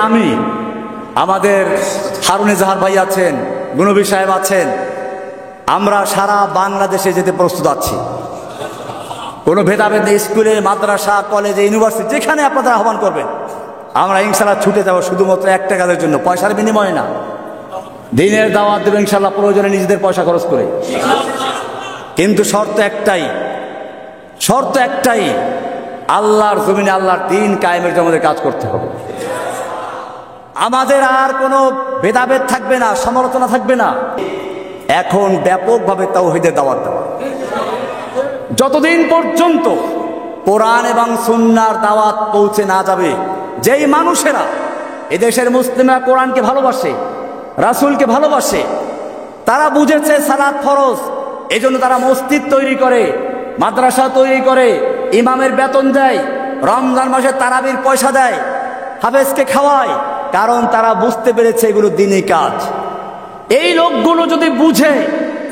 আমি আমাদের হারুনে জাহার ভাই আছেন, গুনবী সাহেব আছেন, আমরা সারা বাংলাদেশে যেতে প্রস্তুত আছি। কোনো ভেদাভেদ স্কুলে, মাদ্রাসা, কলেজে, ইউনিভার্সিটি যেখানে আপনাদের আহ্বান করবেন আমরা ইনশাল্লাহ ছুটে যাব, শুধুমাত্র একটা কাজের জন্য, পয়সার বিনিময়ে না। দিনের দাওয়াত দেবে ইনশাল্লাহ, প্রয়োজনে নিজেদের পয়সা খরচ করে। কিন্তু শর্ত একটাই, আল্লাহর জমিনে আল্লাহর দ্বীন কায়েমের জন্য আমাদের কাজ করতে হবে। আমাদের আর কোনো ভেদাভেদ থাকবে না, সমালোচনা থাকবে না। এখন ব্যাপকভাবে তাওহীদের দাওয়াত দেওয়া। যতদিন পর্যন্ত কোরআন এবং সুন্নাহর দাওয়াত পৌঁছে না যাবে, যেই মানুষেরা এদেশের মুসলিমরা কোরআনকে ভালোবাসে, রাসূলকে ভালোবাসে, তারা বুঝেছে সালাত ফরজ, এজন্য তারা মসজিদ তৈরি করে, মাদ্রাসা তৈরি করে, ইমামের বেতন দেয়, রমজান মাসে তারাবির পয়সা দেয়, হাফেজকে খাওয়ায়, কারণ তারা বুঝতে পেরেছে এগুলো দ্বীনি কাজ। এই লোকগুলো যদি বুঝে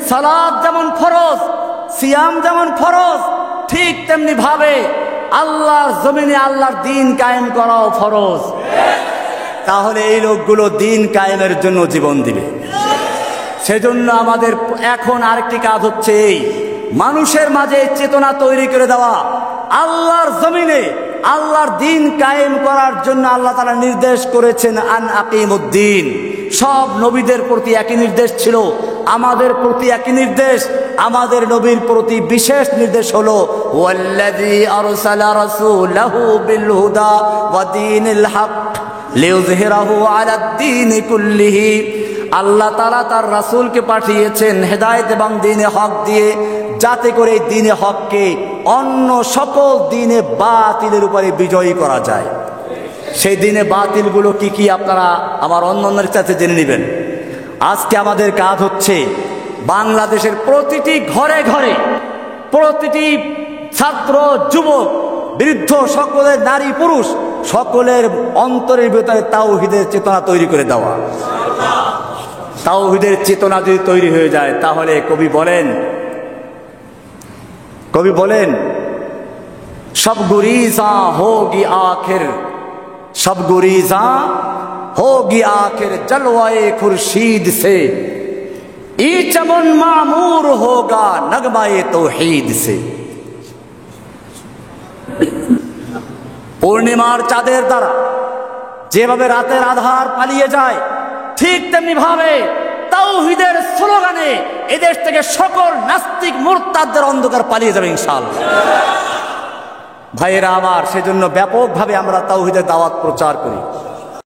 সালাত যেমন ফরজ, সিয়াম যেমন ফরজ, ঠিক তেমনি ভাবে আল্লাহর জমিনে আল্লাহর দ্বীন কায়েম করাও ফরজ, তাহলে এই লোকগুলো দ্বীন কায়েমের জন্য জীবন দিবে। সেজন্য আমাদের এখন আরেকটি কাজ হচ্ছে, এই মানুষের মাঝে চেতনা তৈরি করে দেওয়া। আল্লাহর জমিনে আল্লাহর দ্বীন কায়েম করার জন্য আল্লাহ তাআলা নির্দেশ করেছেন, আন আকিমুদ্দিন। সব নবীদের প্রতি একই নির্দেশ ছিল, আমাদের প্রতি একই নির্দেশ। আমাদের নবীর প্রতি বিশেষ নির্দেশ হলো, ওয়াল্লাযী আরসালা রাসূলাহু বিল হুদা ওয়া দীনিল হক লিইয়ুযহিরাহু আলাদ দীনি কুল্লিহি। আল্লাহ তাআলা তার রাসূলকে পাঠিয়েছেন হেদায়েত এবং দ্বীনে হক দিয়ে, যাতে করে দ্বীনে হককে অন্য সকল দ্বীনে বাতিলের উপরে বিজয়ী করা যায়। সেই দ্বীনে বাতিলগুলো কি কি আপনারা আমার অন্যান্যের কাছে জেনে নেবেন। আজকে আমাদের কাজ হচ্ছে বাংলাদেশের প্রতিটি ঘরে ঘরে, প্রতিটি ছাত্র, যুবক, বৃদ্ধ, সকলের নারী পুরুষ, সকলের অন্তরের ভিতরে তাওহীদের চেতনা তৈরি করে দেওয়া। তাওহীদের চেতনা যদি তৈরি হয়ে যায়, তাহলে কবি বলেন সব গুরিজা হোগি আখির, সব গুরিজা होगी आखिर जलवाए खुर्शीद से, ई चमन मामूर होगा नगमाए तौहीद से। পূর্ণিমার চাঁদের দ্বারা যেভাবে রাতের আধার পালিয়ে যায়, ঠিক তেমনি ভাবে তাওহীদের স্লোগানে এদেশ থেকে সকল নাস্তিক মুরতাদদের অন্ধকার পালিয়ে যাবে ইনশাআল্লাহ। ভাইয়েরা আমার, সেজন্য ব্যাপকভাবে আমরা তাওহীদের দাওয়াত প্রচার করি।